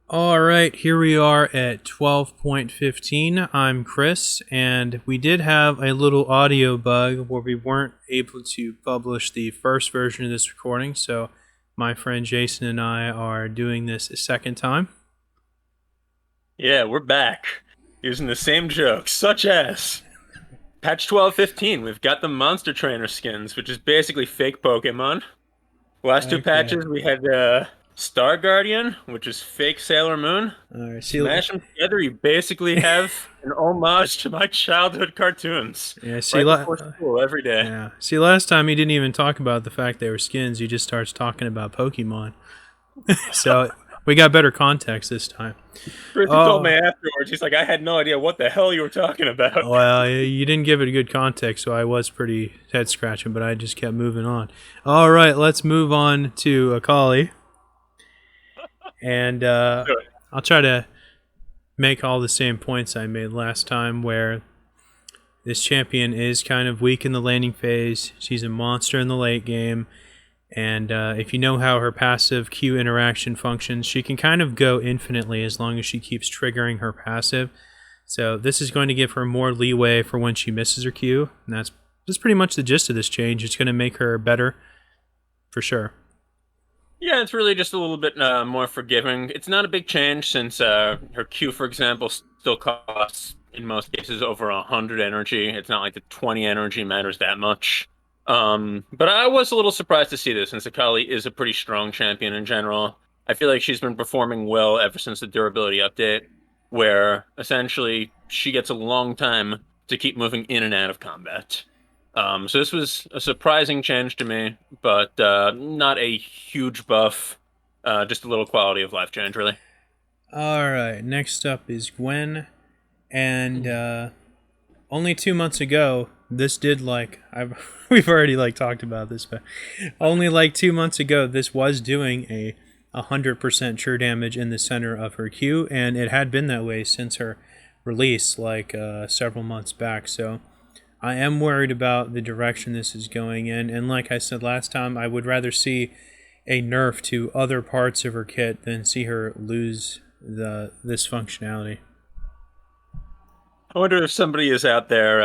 All right, here we are at 12.15. I'm Chris, and we did have a little audio bug where we weren't able to publish the first version of this recording, so my friend Jason and I are doing this a second time. Yeah, we're back using the same jokes, such as patch 12.15. We've got the Monster Trainer skins, which is basically fake Pokemon. Last two Okay. patches, we had Star Guardian, which is fake Sailor Moon. All right. Smash them together, you basically have an homage to my childhood cartoons Yeah. See. right before school every day. Yeah. See. Last time he didn't even talk about the fact they were skins. He just starts talking about Pokemon. So we got better context this time. Chrissy told me Oh. afterwards, he's like, I had no idea what the hell you were talking about. Well, you didn't give it a good context, so I was pretty head scratching, but I just kept moving on. All right, let's move on to Akali, and I'll try to make all the same points I made last time, where this champion is kind of weak in the landing phase. She's a monster in the late game, and if you know how her passive Q interaction functions, she can kind of go infinitely as long as she keeps triggering her passive. So this is going to give her more leeway for when she misses her Q, and that's pretty much the gist of this change. It's going to make her better, for sure. Yeah, it's really just a little bit more forgiving. It's not a big change since her Q, for example, still costs in most cases over 100 energy. It's not like the 20 energy matters that much. But I was a little surprised to see this since Akali is a pretty strong champion in general. I feel like she's been performing well ever since the durability update, where essentially she gets a long time to keep moving in and out of combat. So this was a surprising change to me, but not a huge buff. Just a little quality of life change, really. All right, next up is Gwen, and only 2 months ago, this did we've already talked about this, but only 2 months ago, this was doing a 100% true damage in the center of her Q, and it had been that way since her release, several months back. So I am worried about the direction this is going in, and like I said last time, I would rather see a nerf to other parts of her kit than see her lose this functionality. I wonder if somebody is out there,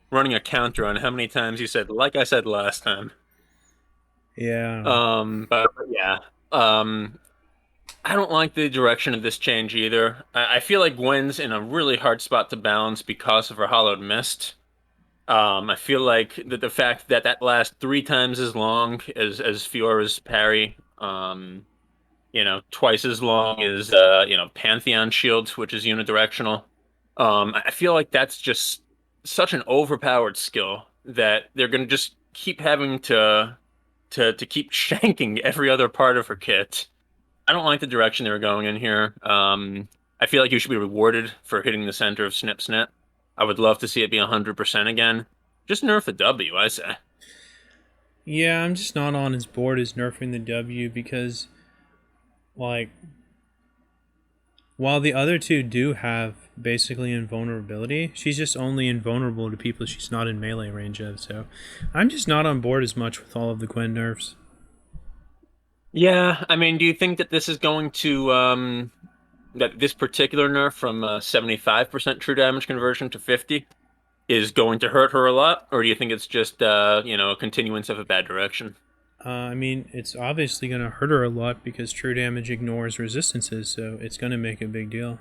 running a counter on how many times you said, like I said last time. Yeah. But yeah. Um, I don't like the direction of this change either. I feel like Gwen's in a really hard spot to balance because of her Hollowed Mist. I feel like the fact that that lasts 3 times as long as Fiora's parry, twice as long as Pantheon Shield, which is unidirectional. I feel like that's just such an overpowered skill that they're gonna just keep having to keep shanking every other part of her kit. I don't like the direction they were going in here. I feel like you should be rewarded for hitting the center of Snip Snip. I would love to see it be 100% again. Just nerf the W, I say. Yeah, I'm just not on as board as nerfing the W because, like, while the other two do have basically invulnerability, she's just only invulnerable to people she's not in melee range of. So I'm just not on board as much with all of the Gwen nerfs. Yeah, I mean, do you think that this is going to that this particular nerf from 75% true damage conversion to 50 is going to hurt her a lot, or do you think it's just a continuance of a bad direction? I mean, it's obviously going to hurt her a lot because true damage ignores resistances, so it's going to make a big deal.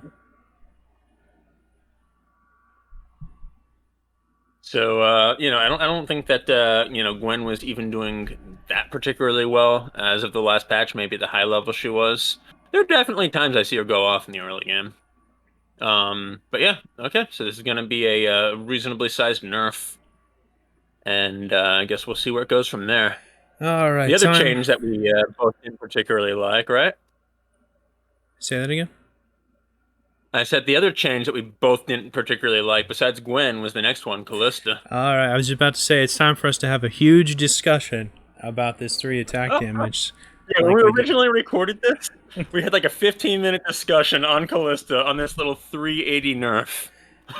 So I don't think that Gwen was even doing that particularly well as of the last patch. Maybe at the high level she was. There are definitely times I see her go off in the early game. But yeah, okay. So this is gonna be a reasonably sized nerf, and I guess we'll see where it goes from there. All The right, other time. change that we both didn't particularly like, right? Say that again? I said the other change that we both didn't particularly like, besides Gwen, was the next one, Callista. All right, I was about to say it's time for us to have a huge discussion about this 3 attack damage Yeah, when like we we did. originally recorded this, we had like a 15-minute discussion on Callista on this little 380 nerf.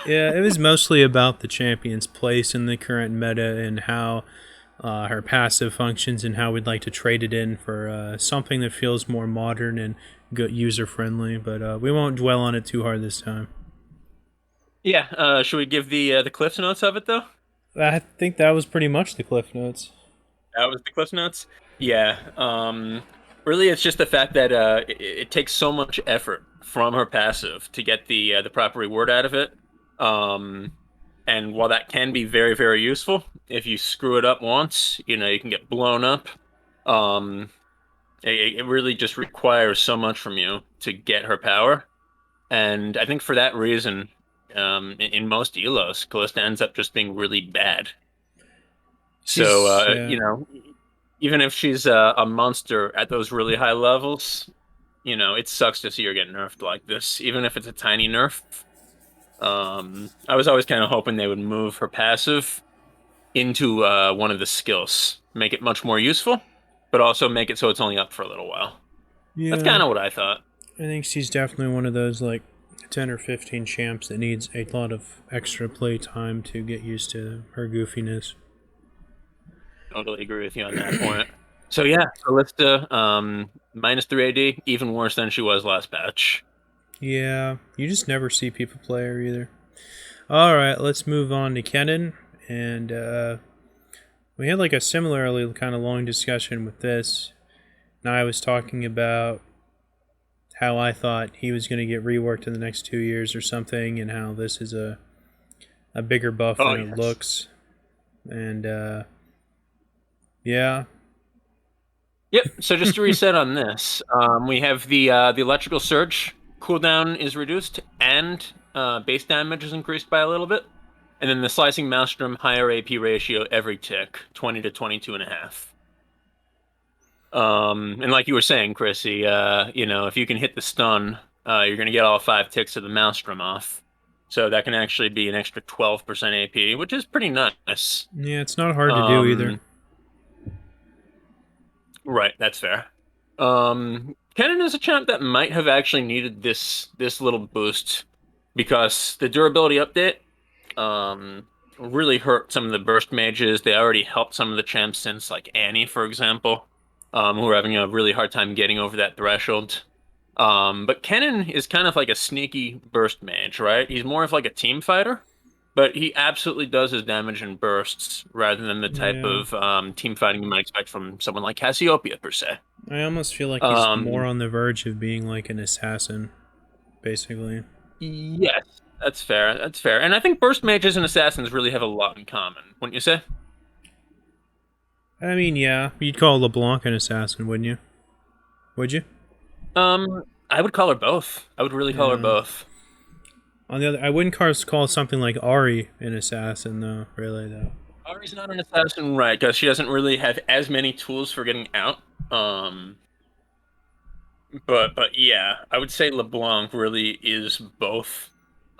Yeah, it was mostly about the champion's place in the current meta and how her passive functions and how we'd like to trade it in for something that feels more modern and good user friendly, but we won't dwell on it too hard this time. Yeah. Should we give the Cliff's notes of it though? I think that was pretty much the cliff notes. That was the Cliff's notes. Yeah. Really, it's just the fact that it takes so much effort from her passive to get the proper reward out of it. Um, and while that can be very, very useful, if you screw it up once, you can get blown up. Um, it really just requires so much from you to get her power. And I think for that reason, in most elos, Callista ends up just being really bad. So, Yeah. even if she's a monster at those really high levels, it sucks to see her get nerfed like this, even if it's a tiny nerf. I was always kind of hoping they would move her passive into one of the skills, make it much more useful, but also make it so it's only up for a little while. That's Yeah, kind of what I thought. I think she's definitely one of those like 10 or 15 champs that needs a lot of extra play time to get used to her goofiness. Totally agree with you on that point. So yeah, Callista, minus 3 AD, even worse than she was last patch. Yeah, you just never see people play her either. Alright, let's move on to Kennen. And we had like a similarly kind of long discussion with this. Now I was talking about how I thought he was going to get reworked in the next 2 years or something, and how this is a bigger buff Oh, than it yes. looks. And yeah, Yep. So just to reset on this, we have the electrical surge cooldown is reduced and base damage is increased by a little bit, and then the slicing maelstrom higher AP ratio every tick, 20 to 22 and a half. And like you were saying, Chrissy, if you can hit the stun, you're gonna get all 5 ticks of the maelstrom off. So that can actually be an extra 12% AP, which is pretty nice. yeah, it's not hard to do either. Right, that's fair. Kennen is a champ that might have actually needed this little boost because the durability update really hurt some of the burst mages. They already helped some of the champs since like Annie, for example, who are having a really hard time getting over that threshold. But Kennen is kind of like a sneaky burst mage, right? He's more of like a team fighter. But he absolutely does his damage in bursts rather than the type Yeah, of team fighting you might expect from someone like Cassiopeia, per se. I almost feel like he's more Um, on the verge of being like an assassin, basically. yes, that's fair. That's fair. And I think burst mages and assassins really have a lot in common, wouldn't you say? I mean, yeah, you'd call LeBlanc an assassin, wouldn't you? Would you? I would call her both. I would really call her Yeah. both. On the other, I wouldn't call something like Ari an assassin, though. Really, though. Ari's not an assassin, right? Because she doesn't really have as many tools for getting out. Um, but yeah, I would say LeBlanc really is both.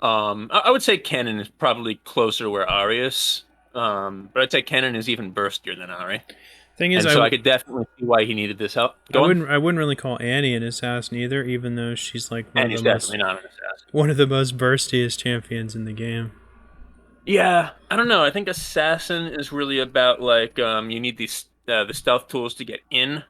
I would say Kennen is probably closer to where Ari is. But I'd say Kennen is even burstier than Ari, Thing is, and so I could definitely see why he needed this help. Go on. I wouldn't really call Annie an assassin either, even though she's like And he's definitely not an assassin. one of the most burstiest champions in the game. Yeah, I don't know. I think assassin is really about like you need these the stealth tools to get in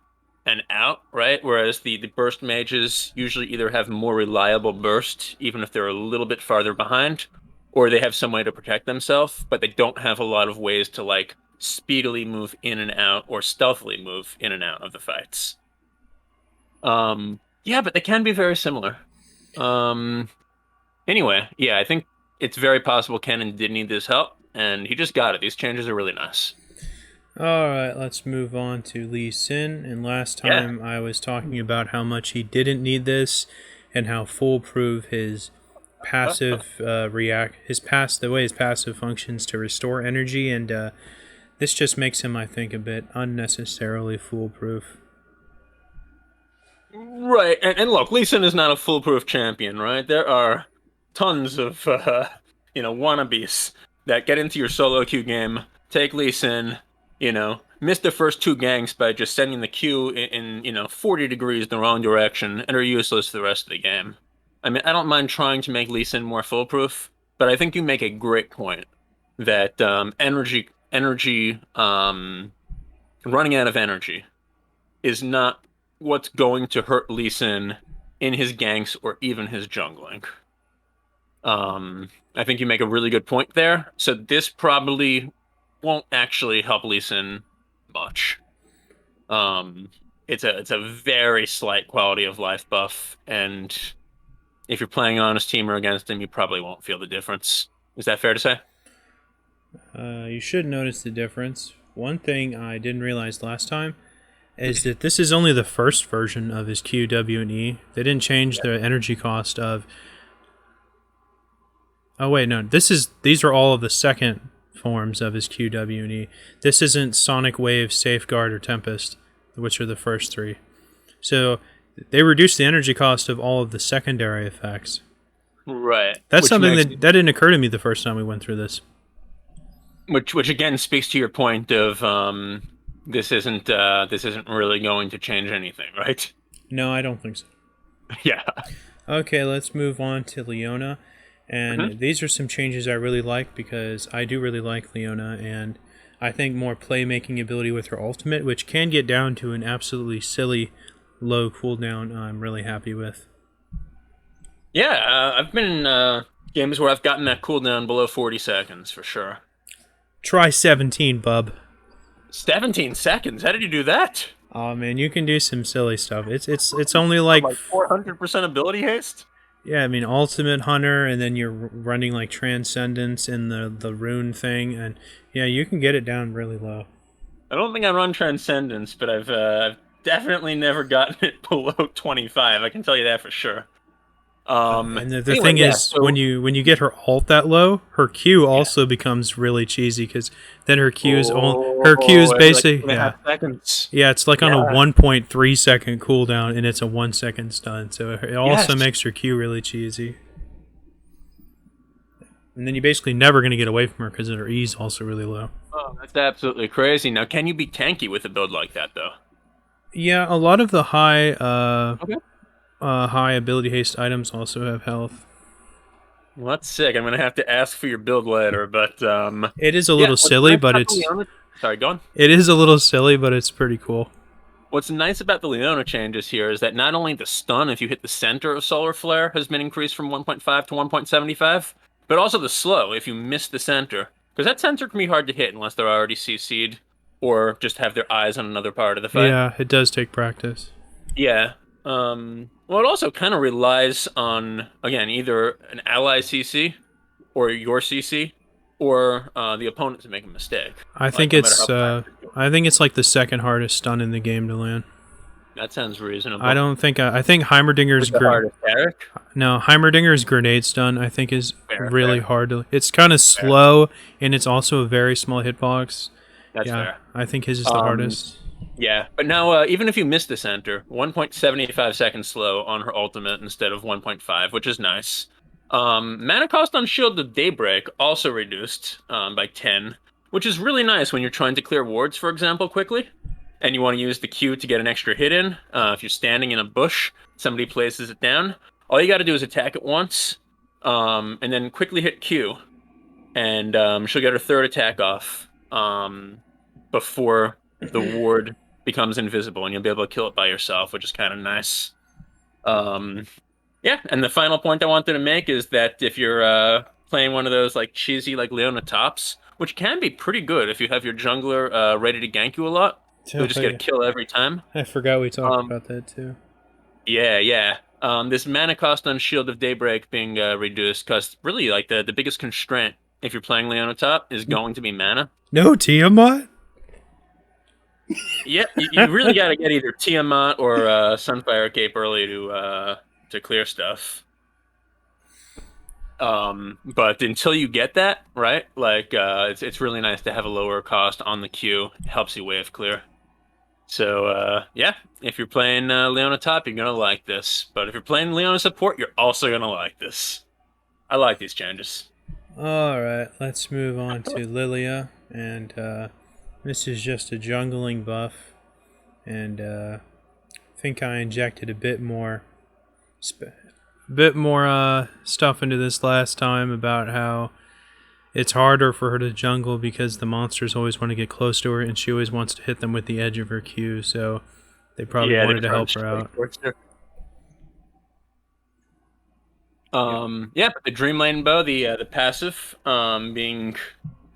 and out, right? Whereas the burst mages usually either have more reliable burst, even if they're a little bit farther behind, or they have some way to protect themselves, but they don't have a lot of ways to like speedily move in and out or stealthily move in and out of the fights. Yeah, but they can be very similar. Um, Anyway, yeah, I think it's very possible Kennen did need this help, and he just got it. These changes are really nice. Alright, let's move on to Lee Sin. And last Yeah. time I was talking about how much he didn't need this and how foolproof his passive the way his passive functions to restore energy, and this just makes him, I think, a bit unnecessarily foolproof. Right, and look, Lee Sin is not a foolproof champion, right? There are tons of, wannabes that get into your solo queue game, take Lee Sin, miss the first 2 ganks by just sending the queue in 40 degrees the wrong direction, and are useless for the rest of the game. I mean, I don't mind trying to make Lee Sin more foolproof, but I think you make a great point that running out of energy is not what's going to hurt Lee Sin in his ganks or even his jungling. I think you make a really good point there. So this probably won't actually help Lee Sin much. It's a very slight quality of life buff, and if you're playing on his team or against him, you probably won't feel the difference. Is that fair to say? You should notice the difference. One thing I didn't realize last time is that this is only the first version of his Q, W, and E. They didn't change the energy cost of... Oh wait, no. These are all of the second forms of his Q, W, and E. This isn't Sonic Wave, Safeguard, or Tempest, which are the first three. So they reduced the energy cost of all of the secondary effects. Right. That's something that didn't occur to me the first time we went through this. Which again speaks to your point of this isn't really going to change anything, right? No, I don't think so. Yeah. Okay, let's move on to Leona. And these are some changes I really like because I do really like Leona, and I think more playmaking ability with her ultimate, which can get down to an absolutely silly low cooldown, I'm really happy with. Yeah, I've been in games where I've gotten that cooldown below 40 seconds for sure. Try 17, bub. 17 seconds? How did you do that? Oh man, you can do some silly stuff. It's only like 400% ability haste? Yeah, I mean Ultimate Hunter, and then you're running like Transcendence in the rune thing, and yeah, you can get it down really low. I don't think I run Transcendence, but I've definitely never gotten it below 25. I can tell you that for sure. And the thing is, so when you get her ult that low, her Q also becomes really cheesy because then her Q is basically like seconds. Yeah, it's like on a 1.3 second cooldown, and it's a 1 second stun. So it also makes her Q really cheesy. And then you're basically never going to get away from her because her E is also really low. Oh, that's absolutely crazy. Now, can you be tanky with a build like that though? Yeah, a lot of the high high ability haste items also have health. Well, that's sick. I'm gonna have to ask for your build later, but it is a little silly, but it's sorry, go on. It is a little silly, but it's pretty cool. What's nice about the Leona changes here is that not only the stun, if you hit the center of Solar Flare, has been increased from 1.5 to 1.75, but also the slow if you miss the center, because that center can be hard to hit unless they're already CC'd or just have their eyes on another part of the fight. Yeah, it does take practice. Yeah. Well, it also kind of relies on, again, either an ally CC or your CC or the opponent to make a mistake. I think it's like the second hardest stun in the game to land. That sounds reasonable. I think Heimerdinger's Heimerdinger's grenade stun I think is really hard to. It's kind of slow and it's also a very small hitbox. That's fair. I think his is the hardest. Yeah, but now even if you miss the center, 1.75 seconds slow on her ultimate instead of 1.5, which is nice. Mana cost on Shield of Daybreak also reduced by 10, which is really nice when you're trying to clear wards, for example, quickly, and you want to use the Q to get an extra hit in. If you're standing in a bush, somebody places it down, all you got to do is attack it once, and then quickly hit Q, and she'll get her third attack off before the ward becomes invisible, and you'll be able to kill it by yourself, which is kind of nice. Yeah, and the final point I wanted to make is that if you're playing one of those like cheesy like Leona tops, which can be pretty good if you have your jungler ready to gank you a lot, you'll just get a kill every time. I forgot we talked about that too. Yeah. This mana cost on Shield of Daybreak being reduced, because really like the biggest constraint if you're playing Leona top is going to be mana. No Tiamat? Yeah, you really got to get either Tiamat or Sunfire Cape early to clear stuff. But until you get that, right, like it's really nice to have a lower cost on the Q. It helps you wave clear. So yeah, if you're playing Leona top, you're gonna like this. But if you're playing Leona support, you're also gonna like this. I like these changes. All right, let's move on to Lilia, and this is just a jungling buff, and I think I injected a bit more stuff into this last time about how it's harder for her to jungle because the monsters always want to get close to her, and she always wants to hit them with the edge of her Q, so they probably wanted to help her out. Yeah, but the Dreamland Bow, the passive, being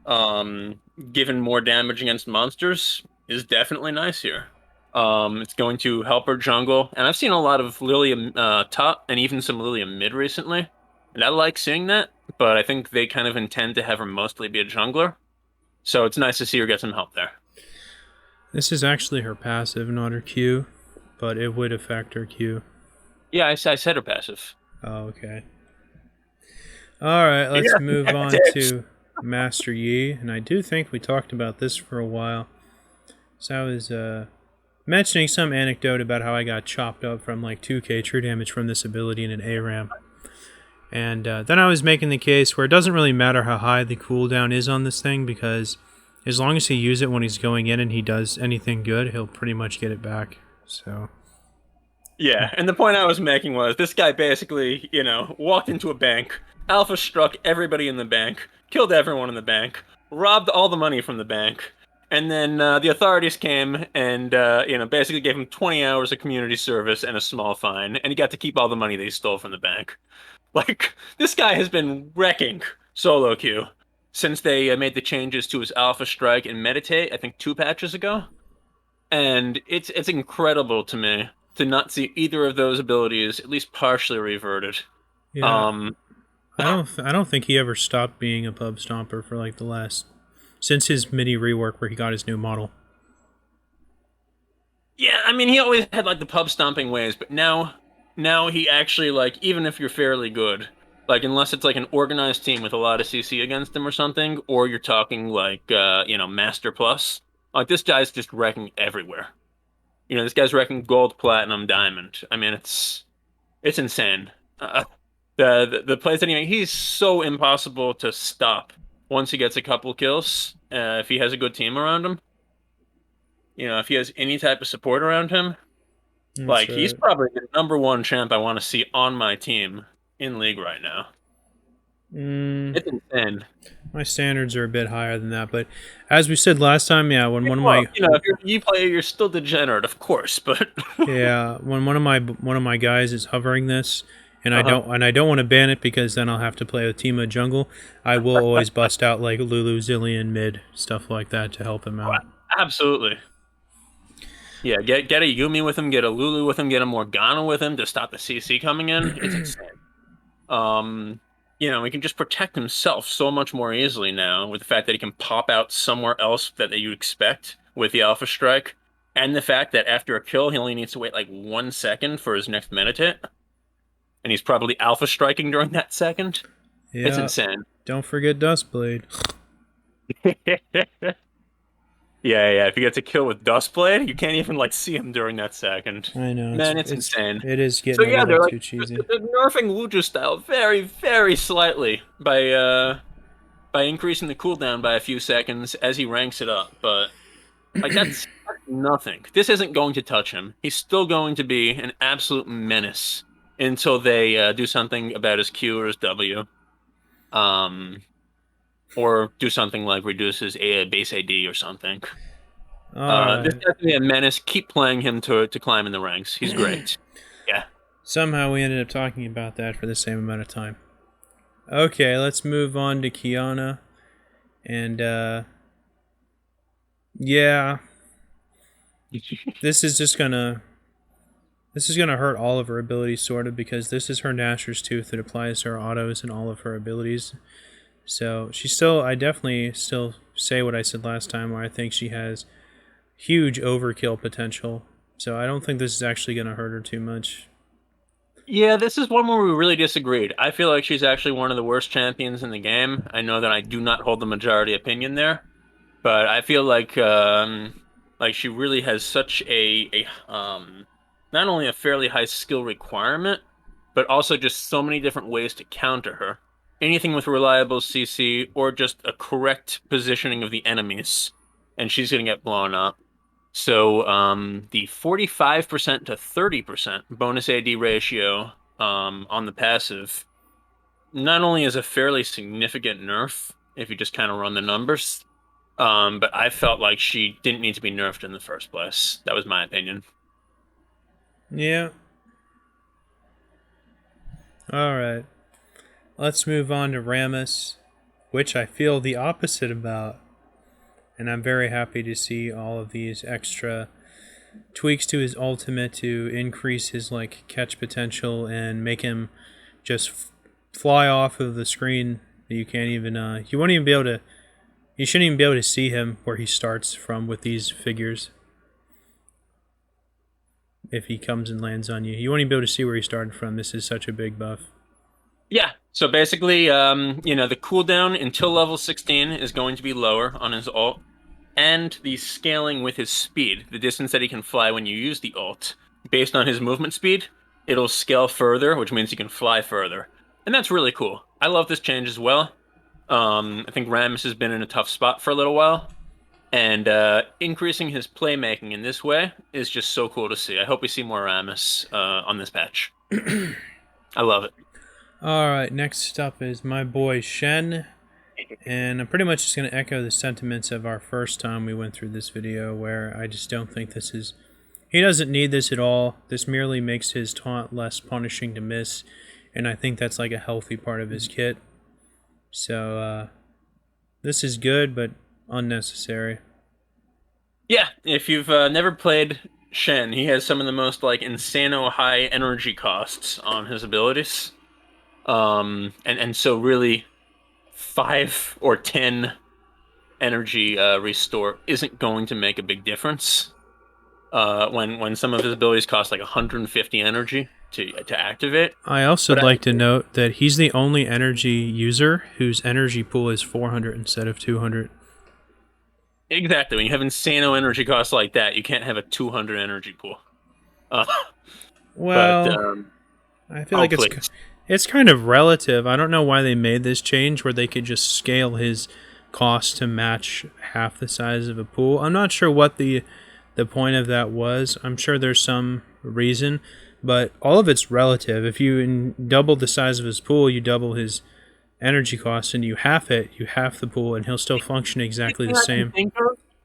um given more damage against monsters is definitely nice here. It's going to help her jungle, and I've seen a lot of Lilia top and even some Lilia mid recently, and I like seeing that. But I think they kind of intend to have her mostly be a jungler, so it's nice to see her get some help there. This is actually her passive, not her Q, but it would affect her Q. Yeah, I said her passive. Oh, okay. Alright, let's move on to Master Yi, and I do think we talked about this for a while. So I was mentioning some anecdote about how I got chopped up from like 2k true damage from this ability in an ARAM. And then I was making the case where it doesn't really matter how high the cooldown is on this thing, because as long as he uses it when he's going in and he does anything good, he'll pretty much get it back. So Yeah, and the point I was making was this guy basically, walked into a bank, alpha struck everybody in the bank, killed everyone in the bank, robbed all the money from the bank, and then the authorities came and basically gave him 20 hours of community service and a small fine, and he got to keep all the money that he stole from the bank. Like, this guy has been wrecking solo queue since they made the changes to his alpha strike and meditate, I think 2 patches ago. And it's incredible to me to not see either of those abilities at least partially reverted. yeah, Um, I don't think he ever stopped being a pub stomper for like the last since his mini rework where he got his new model. yeah, I mean he always had like the pub stomping ways, but now he actually like even if you're fairly good, like unless it's like an organized team with a lot of CC against him or something, or you're talking like Master Plus, like this guy's just wrecking everywhere. This guy's wrecking gold, platinum, diamond. I mean it's insane. The plays that he's so impossible to stop once he gets a couple kills. If he has a good team around him, if he has any type of support around him, That's like he's right. probably the number one champ I want to see on my team in league right now. Mm, It's insane. my standards are a bit higher than that, but as we said last time, yeah, when one of Well, my if you're an E player, you're still degenerate, of course, but yeah, when one of my guys is hovering this, and uh-huh. I don't want to ban it because then I'll have to play with Team of Jungle. I will always bust out like Lulu, Zillion, mid stuff like that to help him out. Absolutely. Yeah, get a Yumi with him, get a Lulu with him, get a Morgana with him to stop the CC coming in. It's insane. He can just protect himself so much more easily now with the fact that he can pop out somewhere else that you expect with the Alpha Strike, and the fact that after a kill, he only needs to wait like 1 second for his next meditate, and he's probably Alpha Striking during that second. It's Yeah, insane. don't forget Dustblade. Yeah, yeah. If you get to kill with Dustblade, you can't even like see him during that second. I know Man, it's insane. it is So getting a yeah, little they're like too cheesy. they're nerfing Lucha style very, very slightly by increasing the cooldown by a few seconds as he ranks it up. But like that's nothing. This isn't going to touch him. He's still going to be an absolute menace until they do something about his Q or his W, um, or do something like reduce his base AD or something. All This right. guy's gonna be a menace. Keep playing him to climb in the ranks. He's great. Yeah. Somehow we ended up talking about that for the same amount of time. Okay, let's move on to Kiana. And yeah, this is just gonna hurt all of her abilities sort of, because this is her Nashor's Tooth that applies to her autos and all of her abilities. So I definitely still say what I said last time, where I think she has huge overkill potential. So I don't think this is actually gonna hurt her too much. Yeah, this is one where we really disagreed. I feel like she's actually one of the worst champions in the game. I know that I do not hold the majority opinion there, but I feel like she really has such a not only a fairly high skill requirement, but also just so many different ways to counter her. Anything with reliable CC or just a correct positioning of the enemies, and she's gonna get blown up. So the 45% to 30% bonus AD ratio on the passive not only is a fairly significant nerf if you just kind of run the numbers, but I felt like she didn't need to be nerfed in the first place. That was my opinion. Yeah. All right. let's move on to Rammus, which I feel the opposite about. And I'm very happy to see all of these extra tweaks to his ultimate to increase his like catch potential and make him just fly off of the screen. You can't even you won't even be able to, you shouldn't even be able to see him where he starts from with these figures. If he comes and lands on you, you won't even be able to see where he started from. This is such a big buff. Yeah. So basically, the cooldown until level 16 is going to be lower on his ult, and the scaling with his speed, the distance that he can fly when you use the ult, based on his movement speed, it'll scale further, which means he can fly further. And that's really cool. I love this change as well. I think Rammus has been in a tough spot for a little while, and increasing his playmaking in this way is just so cool to see. I hope we see more Rammus on this patch. I love it. Alright, next up is my boy Shen. And I'm pretty much just going to echo the sentiments of our first time we went through this video, where I just don't think this is... He doesn't need this at all. This merely makes his taunt less punishing to miss, and I think that's like a healthy part of his kit. So, this is good, but unnecessary. Yeah, if you've never played Shen, he has some of the most like insano high energy costs on his abilities. And so really 5 or 10 energy restore isn't going to make a big difference. When some of his abilities cost like 150 energy to activate. I also like to note that he's the only energy user whose energy pool is 400 instead of 200. Exactly. When you have insano energy costs like that, you can't have a 200 energy pool. Well, I feel like it's kind of relative. I don't know why they made this change where they could just scale his cost to match half the size of a pool. I'm not sure what the point of that was. I'm sure there's some reason, but all of it's relative. If you double the size of his pool, you double his energy cost, and you half the pool, and he'll still function exactly the same.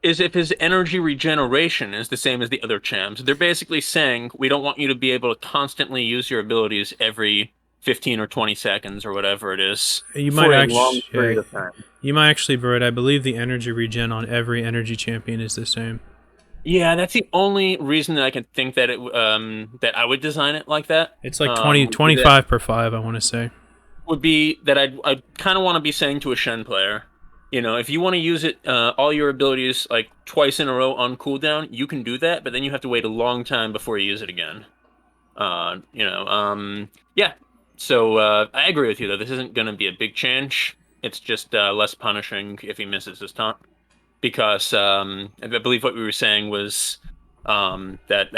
Is if his energy regeneration is the same as the other champs. They're basically saying, we don't want you to be able to constantly use your abilities every 15 or 20 seconds or whatever it is. You might actually, Bert, I believe the energy regen on every energy champion is the same. Yeah, that's the only reason that I can think that that I would design it like that. It's like 25 per 5, I want to say. Would be that I'd kind of want to be saying to a Shen player, if you want to use it, all your abilities like twice in a row on cooldown, you can do that, but then you have to wait a long time before you use it again. Yeah. So I agree with you, though. This isn't going to be a big change. It's just less punishing if he misses his taunt. Because I believe what we were saying was that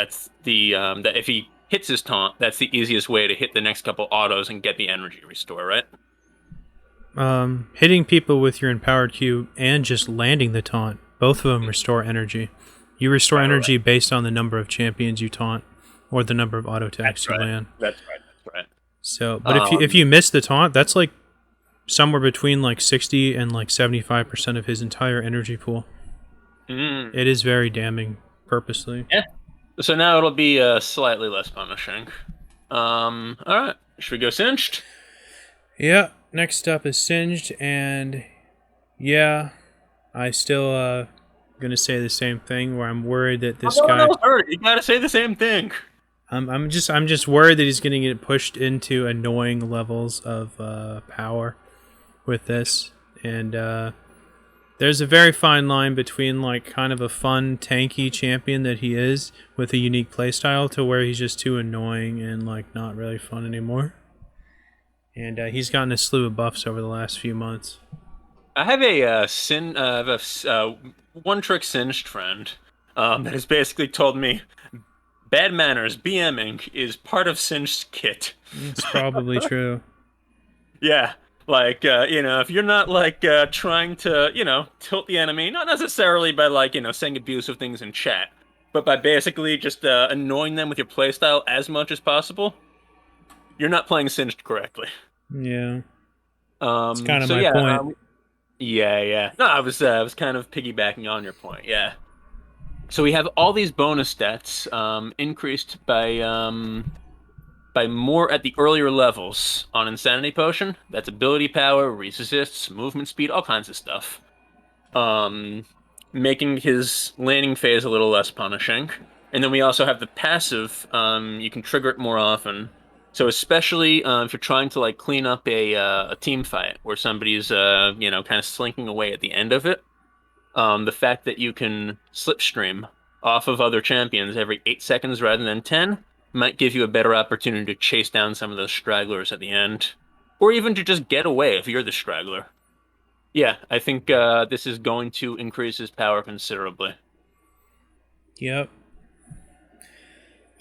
if he hits his taunt, that's the easiest way to hit the next couple autos and get the energy restore, right? Hitting people with your empowered Q and just landing the taunt, both of them restore energy. You restore energy based on the number of champions you taunt or the number of auto attacks you land. That's right. So, but if you miss the taunt, that's like somewhere between like 60 and like 75% of his entire energy pool. It is very damning, purposely. Yeah. So now it'll be slightly less punishing. All right. Should we go Singed? Yeah. Next up is Singed, and yeah, I still gonna say the same thing. Where I'm worried that this guy. You gotta say the same thing. I'm just worried that he's gonna get pushed into annoying levels of power with this, and there's a very fine line between like kind of a fun tanky champion that he is with a unique playstyle to where he's just too annoying and like not really fun anymore. And he's gotten a slew of buffs over the last few months. I have a one-trick Singed friend that has basically told me bad manners, BMing, is part of Singed's kit. It's probably true. Yeah. Like, if you're not, like, trying to, tilt the enemy, not necessarily by, like, saying abusive things in chat, but by basically just annoying them with your playstyle as much as possible, you're not playing Singed correctly. Yeah. It's kind of my point. Yeah. No, I was kind of piggybacking on your point, yeah. So we have all these bonus stats increased by by more at the earlier levels on Insanity Potion. That's ability power, resists, movement speed, all kinds of stuff. Um, Making his landing phase a little less punishing. And then we also have the passive. You can trigger it more often. So especially if you're trying to like clean up a team fight where somebody's kind of slinking away at the end of it, the fact that you can slipstream off of other champions every 8 seconds rather than 10 might give you a better opportunity to chase down some of those stragglers at the end, or even to just get away if you're the straggler. Yeah, I think this is going to increase his power considerably. Yep.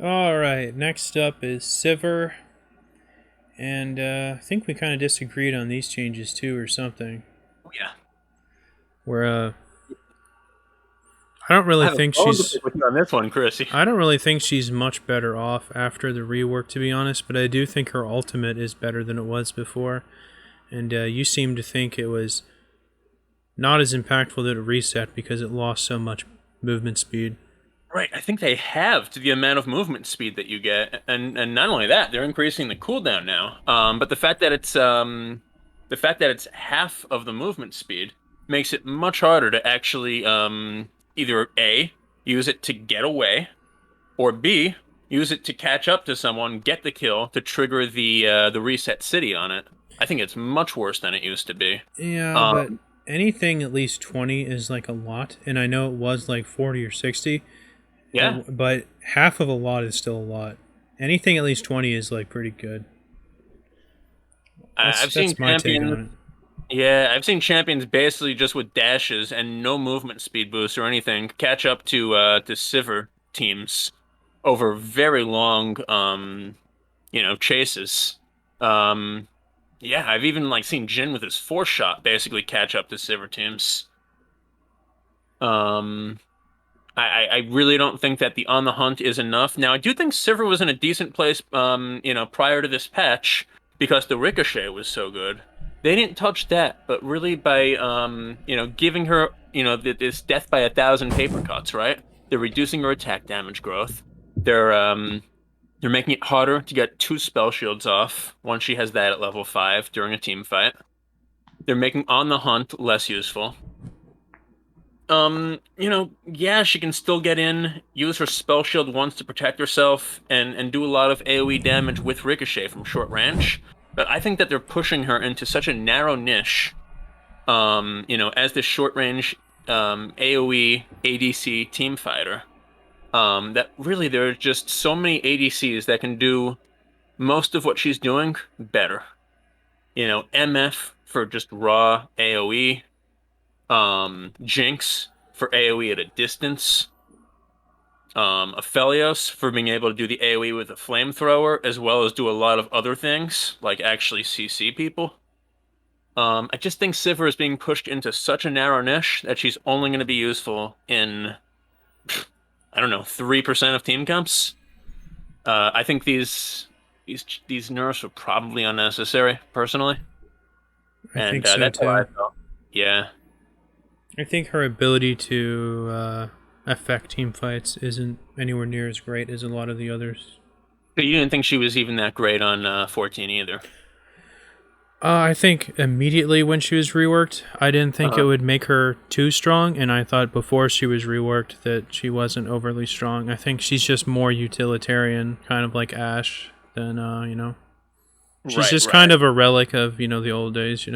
All right. Next up is Sivir, and I think we kind of disagreed on these changes too, or something. Oh, yeah. Where I don't really I have think a bone to she's. pick with you on this one, Chrissy. I don't really think she's much better off after the rework, to be honest. But I do think her ultimate is better than it was before, and you seem to think it was not as impactful that it reset because it lost so much movement speed. Right, I think they have to the amount of movement speed that you get, and not only that, they're increasing the cooldown now. But the fact that it's half of the movement speed makes it much harder to actually either A, use it to get away, or B, use it to catch up to someone, get the kill to trigger the reset city on it. I think it's much worse than it used to be. Yeah, but Um, anything at least 20 is like a lot, and I know it was like 40 or 60. yeah, But half of a lot is still a lot. Anything at least 20 is like pretty good. I've seen That's my take champions. on it. Yeah, I've seen champions basically just with dashes and no movement speed boost or anything catch up to Sivir teams over very long chases. Um yeah, I've even like seen Jin with his force shot basically catch up to Sivir teams. Um I really don't think that the on the hunt is enough. Now I do think Sivir was in a decent place prior to this patch because the ricochet was so good. They didn't touch that, but really by giving her this death by 1,000 paper cuts, right? They're reducing her attack damage growth. They're making it harder to get 2 spell shields off once she has that at level 5 during a team fight. They're making on the hunt less useful. Yeah, she can still get in, use her spell shield once to protect herself, and do a lot of AoE damage with ricochet from short range. But I think that they're pushing her into such a narrow niche, as this short range AoE ADC team fighter, that really there are just so many ADCs that can do most of what she's doing better. MF for just raw AoE, Jinx for AoE at a distance, Aphelios for being able to do the AoE with a flamethrower, as well as do a lot of other things, like actually CC people. I just think Sivir is being pushed into such a narrow niche that she's only going to be useful in, I don't know, 3% of team comps. I think these nerfs are probably unnecessary, personally, I and think so that's why I too. felt. Yeah. I think her ability to affect team fights isn't anywhere near as great as a lot of the others. But you didn't think she was even that great on 14 either. I think immediately when she was reworked, I didn't think it would make her too strong, and I thought before she was reworked that she wasn't overly strong. I think she's just more utilitarian, kind of like Ashe, than, She's just kind of a relic of, the old days,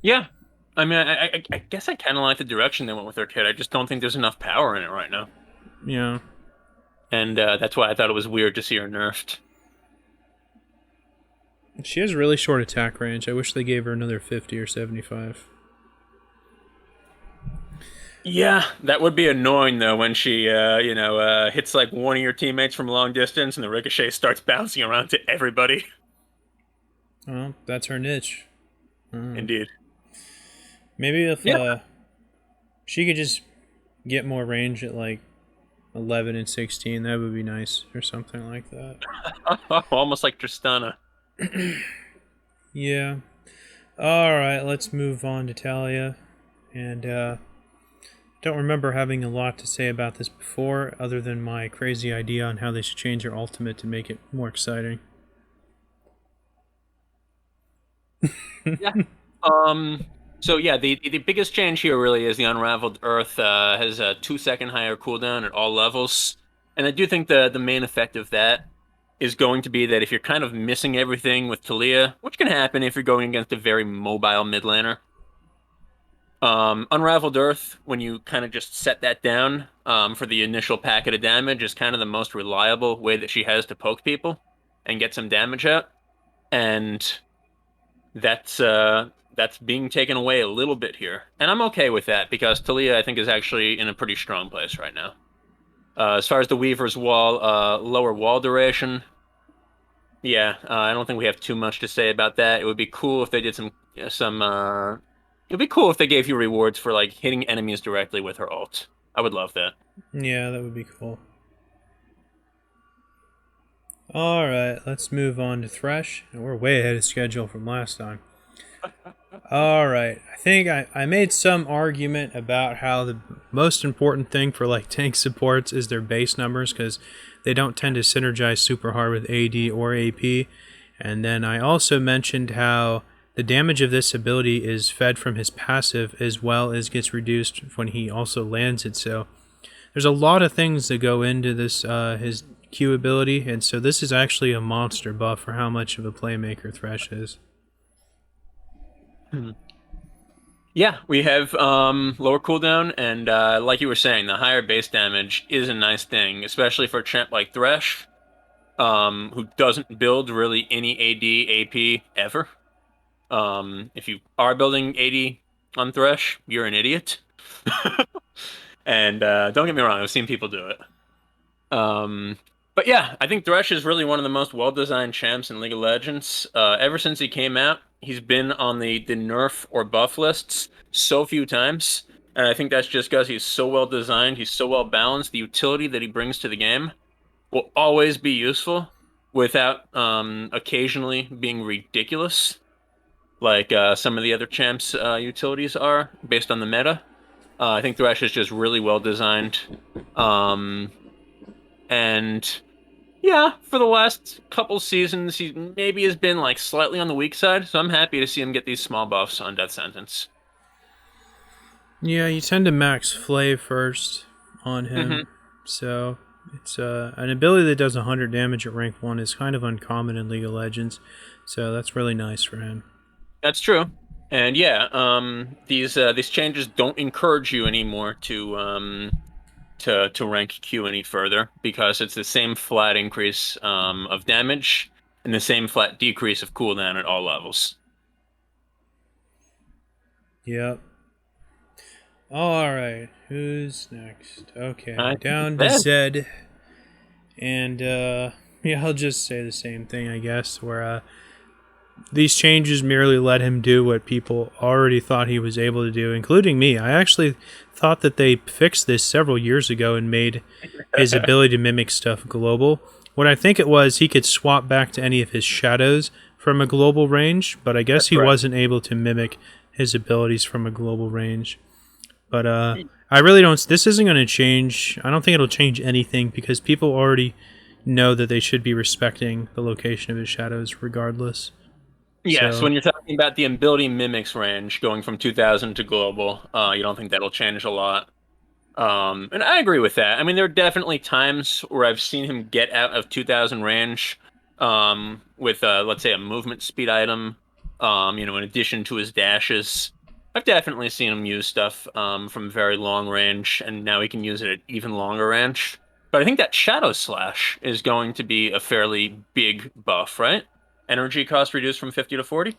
Yeah. I mean, I guess I kind of like the direction they went with their kid. I just don't think there's enough power in it right now. Yeah. And that's why I thought it was weird to see her nerfed. She has really short attack range. I wish they gave her another 50 or 75. Yeah, that would be annoying though when she, hits like one of your teammates from long distance and the ricochet starts bouncing around to everybody. Well, that's her niche. Indeed. Maybe if Yeah. she could just get more range at like 11 and 16, that would be nice, or something like that. Almost like Tristana. Yeah. Alright, let's move on to Talia. And don't remember having a lot to say about this before, other than my crazy idea on how they should change their ultimate to make it more exciting. Yeah. So yeah, the biggest change here really is the Unraveled Earth has a 2 second higher cooldown at all levels, and I do think the main effect of that is going to be that if you're kind of missing everything with Talia, which can happen if you're going against a very mobile mid laner, Unraveled Earth, when you kind of just set that down for the initial packet of damage, is kind of the most reliable way that she has to poke people and get some damage out, and that's being taken away a little bit here, and I'm okay with that because Talia, I think, is actually in a pretty strong place right now. As far as the Weaver's Wall, lower wall duration, yeah, I don't think we have too much to say about that. It would be cool if they did some. It'd be cool if they gave you rewards for like hitting enemies directly with her ult. I would love that. Yeah, that would be cool. Alright, let's move on to Thresh. We're way ahead of schedule from last time. Alright, I think I made some argument about how the most important thing for like tank supports is their base numbers, because they don't tend to synergize super hard with AD or AP. And then I also mentioned how the damage of this ability is fed from his passive as well as gets reduced when he also lands it. So there's a lot of things that go into this his Q ability, and so this is actually a monster buff for how much of a playmaker Thresh is. Yeah, we have lower cooldown, and like you were saying, the higher base damage is a nice thing, especially for a champ like Thresh, who doesn't build really any AD, AP ever. If you are building AD on Thresh, you're an idiot. And don't get me wrong, I've seen people do it. But yeah, I think Thresh is really one of the most well-designed champs in League of Legends. Ever since he came out, he's been on the nerf or buff lists so few times, and I think that's just because he's so well-designed, he's so well-balanced. The utility that he brings to the game will always be useful without occasionally being ridiculous, like some of the other champs' utilities are based on the meta. I think Thresh is just really well-designed. And yeah, for the last couple seasons, he maybe has been like slightly on the weak side, so I'm happy to see him get these small buffs on Death Sentence. Yeah, you tend to max Flay first on him, so it's an ability that does 100 damage at rank 1 is kind of uncommon in League of Legends, so that's really nice for him. That's true. And yeah, these changes don't encourage you anymore to rank Q any further, because it's the same flat increase of damage and the same flat decrease of cooldown at all levels. Yep. Alright, who's next? Okay, down to Zed. Zed. And yeah, I'll just say the same thing, I guess, where these changes merely let him do what people already thought he was able to do, including me. I actually thought that they fixed this several years ago and made his ability to mimic stuff global. What I think it was, he could swap back to any of his shadows from a global range, but I guess he wasn't able to mimic his abilities from a global range. But I really don't... This isn't going to change... I don't think it'll change anything, because people already know that they should be respecting the location of his shadows regardless. Yeah, so when you're talking about the ability mimics range going from 2000 to global, you don't think that'll change a lot. And I agree with that. I mean, there are definitely times where I've seen him get out of 2000 range with, let's say, a movement speed item, in addition to his dashes. I've definitely seen him use stuff from very long range, and now he can use it at even longer range. But I think that Shadow Slash is going to be a fairly big buff, right? Energy cost reduced from 50 to 40?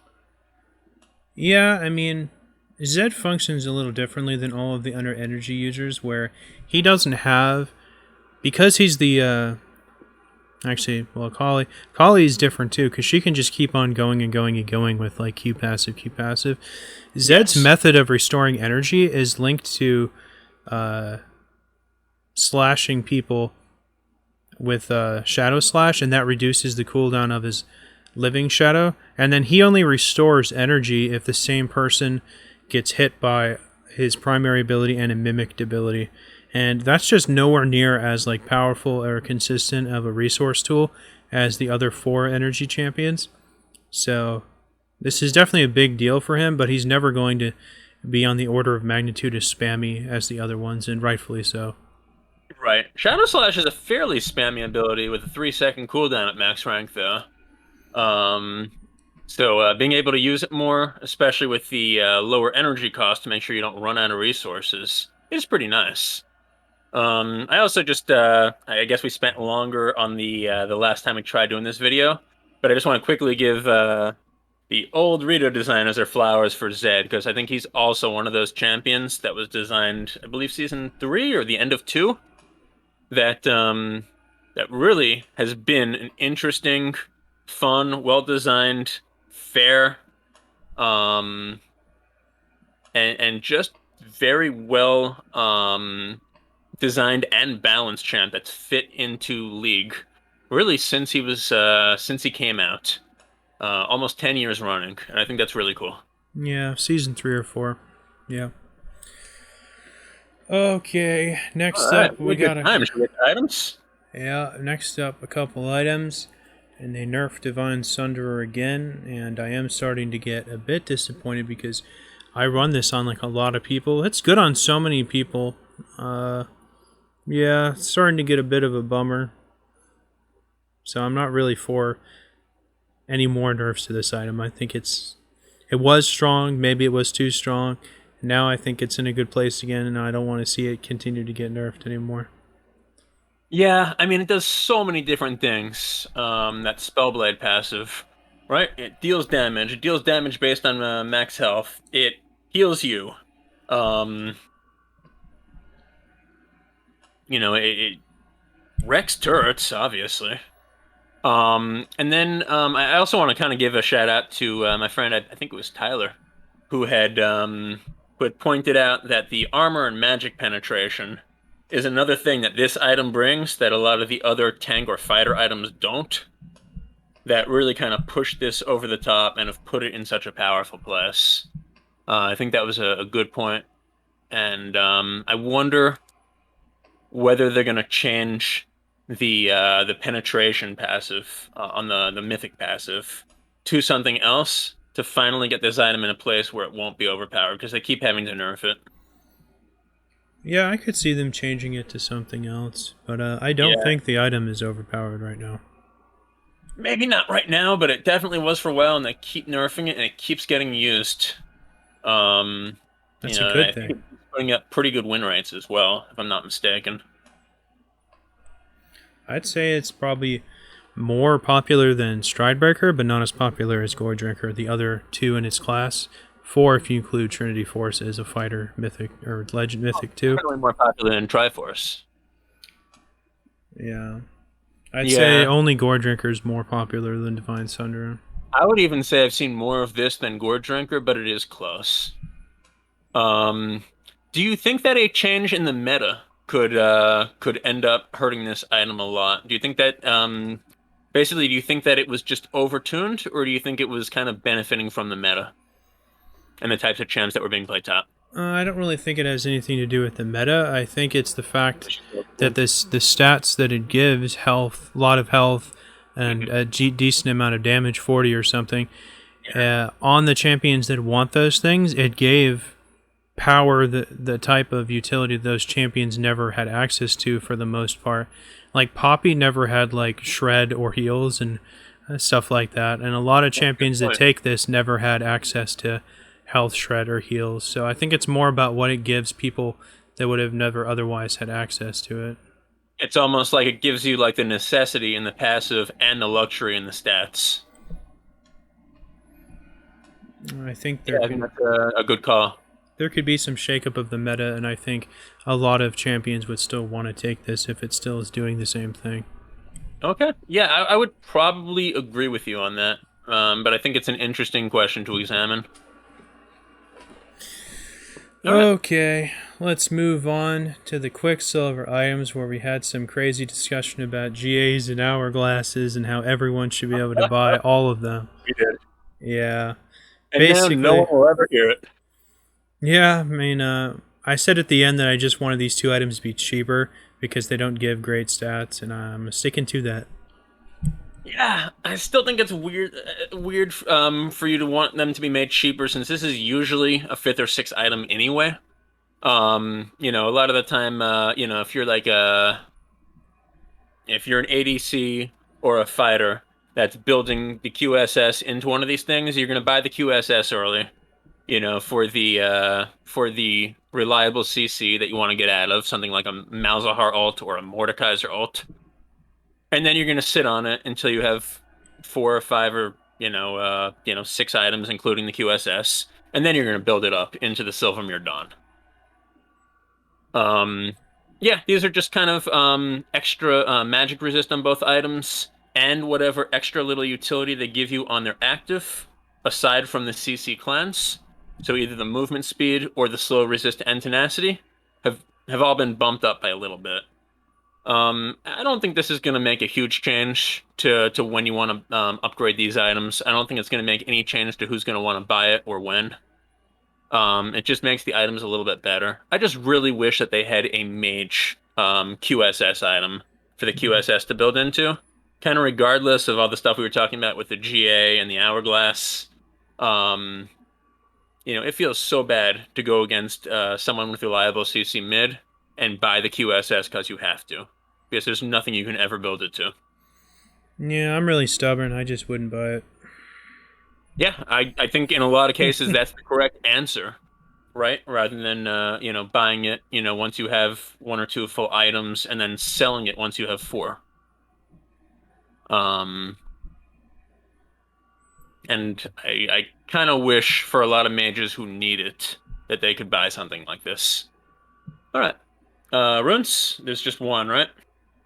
Yeah, I mean, Zed functions a little differently than all of the other energy users, where he doesn't have... Because he's the... Actually, well, Kali is different too, because she can just keep on going and going and going with like Q passive, Q passive. Zed's method of restoring energy is linked to slashing people with Shadow Slash, and that reduces the cooldown of his Living Shadow, and then he only restores energy if the same person gets hit by his primary ability and a mimicked ability. And that's just nowhere near as like powerful or consistent of a resource tool as the other 4 energy champions. So this is definitely a big deal for him, but he's never going to be on the order of magnitude as spammy as the other ones, and rightfully so. Right. Shadow Slash is a fairly spammy ability with a 3-second cooldown at max rank, though. So being able to use it more, especially with the lower energy cost to make sure you don't run out of resources, is pretty nice. I also just, I guess we spent longer on the last time we tried doing this video, but I just want to quickly give the old Rito designers their flowers for Zed, because I think he's also one of those champions that was designed, I believe, season 3 or the end of 2, that that really has been an interesting, fun, well-designed, fair, and just very well designed and balanced champ that's fit into League, really since he came out, almost 10 years running, and I think that's really cool. Yeah, season 3 or 4. Yeah. Okay, next up we got items. Yeah, next up a couple items, and they nerfed Divine Sunderer again, and I am starting to get a bit disappointed because I run this on like a lot of people. It's good on so many people. Yeah, it's starting to get a bit of a bummer. So I'm not really for any more nerfs to this item. I think it was strong, maybe it was too strong. Now I think it's in a good place again, and I don't want to see it continue to get nerfed anymore. Yeah, I mean, it does so many different things, that Spellblade passive, right? It deals damage. It deals damage based on max health. It heals you. It wrecks turrets, obviously. And then I also want to kind of give a shout out to my friend, I think it was Tyler, who had pointed out that the armor and magic penetration is another thing that this item brings that a lot of the other tank or fighter items don't, that really kind of pushed this over the top and have put it in such a powerful place. I think that was a good point. And I wonder whether they're going to change the penetration passive on the mythic passive to something else to finally get this item in a place where it won't be overpowered, because they keep having to nerf it. Yeah, I could see them changing it to something else, but I don't think the item is overpowered right now. Maybe not right now, but it definitely was for a while, and they keep nerfing it, and it keeps getting used. That's a good thing. It's putting up pretty good win rates as well, if I'm not mistaken. I'd say it's probably more popular than Stridebreaker, but not as popular as Goredrinker, the other 2 in its class. 4 if you include Trinity Force as a fighter mythic, or legend mythic too. Definitely more popular than Triforce. Yeah. I'd say only Goredrinker is more popular than Divine Sunderer. I would even say I've seen more of this than Goredrinker, but it is close. Do you think that a change in the meta could end up hurting this item a lot? Do you think that basically, do you think that it was just overtuned, or do you think it was kind of benefiting from the meta and the types of champs that were being played top? I don't really think it has anything to do with the meta. I think it's the fact that the stats that it gives, health, a lot of health, and a decent amount of damage, 40 or something, on the champions that want those things, it gave power, the type of utility those champions never had access to for the most part. Like Poppy never had like shred or heals and stuff like that, and a lot of champions that take this never had access to health, shred, or heals. So I think it's more about what it gives people that would have never otherwise had access to it. It's almost like it gives you like the necessity in the passive and the luxury in the stats. I think I think that's a good call. There could be some shakeup of the meta, and I think a lot of champions would still want to take this if it still is doing the same thing. Okay. Yeah, I would probably agree with you on that. But I think it's an interesting question to examine. Okay, let's move on to the Quicksilver items, where we had some crazy discussion about GAs and hourglasses and how everyone should be able to buy all of them. We did. Yeah. And basically, now no one will ever hear it. Yeah, I mean, I said at the end that I just wanted these two items to be cheaper because they don't give great stats, and I'm sticking to that. Yeah, I still think it's weird for you to want them to be made cheaper since this is usually a fifth or sixth item anyway. A lot of the time, if you're like if you're an ADC or a fighter that's building the QSS into one of these things, you're gonna buy the QSS early, for the reliable CC that you want to get out of, something like a Malzahar ult or a Mordekaiser ult. And then you're going to sit on it until you have four or five or six items, including the QSS, and then you're going to build it up into the Sylvanmere Dawn. Yeah, these are just kind of extra magic resist on both items, and whatever extra little utility they give you on their active, aside from the CC cleanse. So either the movement speed or the slow resist and tenacity have all been bumped up by a little bit. I don't think this is going to make a huge change to when you want to upgrade these items. I don't think it's going to make any change to who's going to want to buy it or when. It just makes the items a little bit better. I just really wish that they had a mage QSS item for the QSS to build into. Kind of regardless of all the stuff we were talking about with the GA and the Hourglass. It feels so bad to go against someone with reliable CC mid and buy the QSS because you have to. Because there's nothing you can ever build it to. Yeah, I'm really stubborn. I just wouldn't buy it. Yeah, I think in a lot of cases that's the correct answer, right? Rather than buying it, once you have one or two full items and then selling it once you have four. And I kind of wish for a lot of mages who need it that they could buy something like this. All right. Runes, there's just one, right?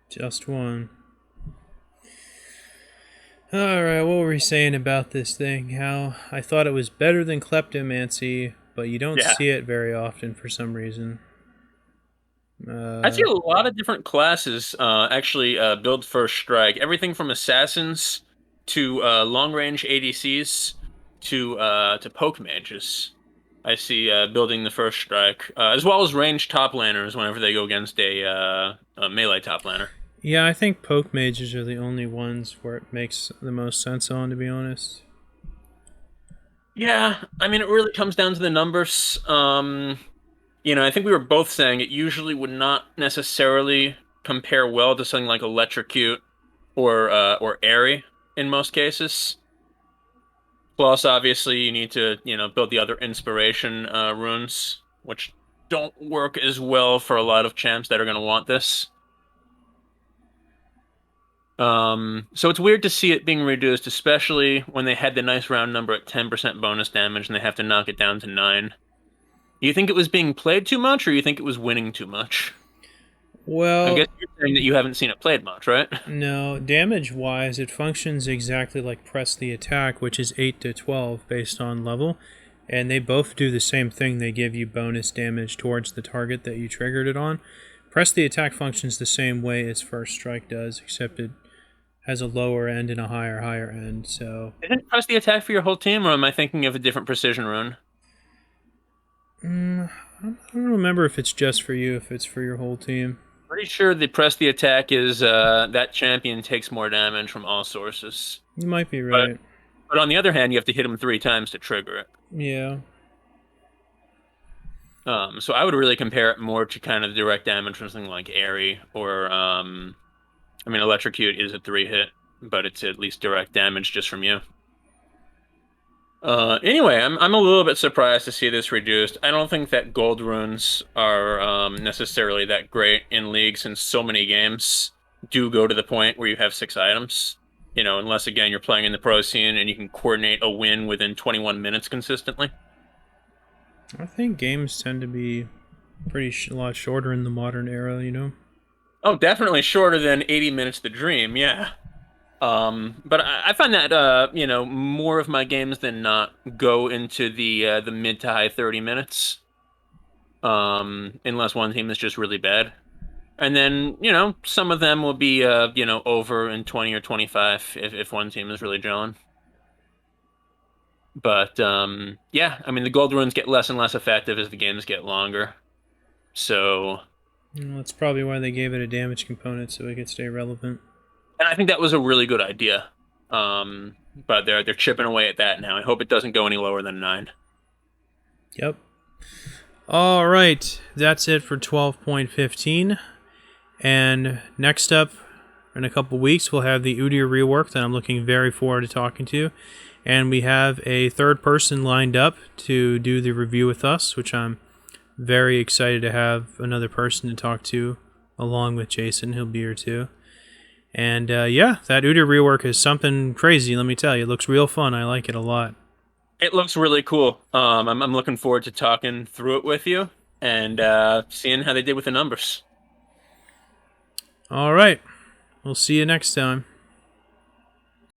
Just one. Alright, what were we saying about this thing? How I thought it was better than Kleptomancy, but you don't Yeah. see it very often for some reason. I see a lot of different classes actually build First Strike. Everything from assassins to long-range ADCs to poke mages. I see building the First Strike, as well as ranged top laners whenever they go against a melee top laner. Yeah, I think poke mages are the only ones where it makes the most sense on, to be honest. Yeah, I mean, it really comes down to the numbers. I think we were both saying it usually would not necessarily compare well to something like Electrocute or Airy in most cases. Plus, obviously, you need to build the other inspiration runes, which don't work as well for a lot of champs that are going to want this. So it's weird to see it being reduced, especially when they had the nice round number at 10% bonus damage and they have to knock it down to 9. You think it was being played too much, or you think it was winning too much? I Well, guess you're saying that you haven't seen it played much, right? no, damage-wise, it functions exactly like Press the Attack, which is 8 to 12 based on level, and they both do the same thing. They give you bonus damage towards the target that you triggered it on. Press the Attack functions the same way as First Strike does, except it has a lower end and a higher end, so... Isn't press the attack for your whole team, or am I thinking of a different precision rune? I don't remember if it's just for you, if it's for your whole team. Pretty sure the press the attack is that champion takes more damage from all sources. You might be right. But on the other hand, you have to hit him 3 times to trigger it. Yeah. So I would really compare it more to kind of direct damage from something like Airy or Electrocute is a 3-hit, but it's at least direct damage just from you. Anyway, I'm a little bit surprised to see this reduced. I don't think that gold runes are necessarily that great in League, since so many games do go to the point where you have 6 items. Unless, again, you're playing in the pro scene and you can coordinate a win within 21 minutes consistently. I think games tend to be a lot shorter in the modern era, Oh, definitely shorter than 80 minutes to dream, yeah. But I find that more of my games than not go into the mid to high 30 minutes. Unless one team is just really bad. And then, some of them will be over in 20 or 25 if one team is really gelling. But yeah, I mean the gold runes get less and less effective as the games get longer. So, Well, that's probably why they gave it a damage component so it could stay relevant. and I think that was a really good idea. But they're chipping away at that now. I hope it doesn't go any lower than 9. Yep. All right, that's it for 12.15. And next up, in a couple weeks, we'll have the Udyr rework that I'm looking very forward to talking to. And we have a third person lined up to do the review with us, which I'm very excited to have another person to talk to along with Jason. He'll be here too. And yeah, that Udyr rework is something crazy, let me tell you. It looks real fun. I like it a lot. It looks really cool. I'm looking forward to talking through it with you and seeing how they did with the numbers. All right. We'll see you next time.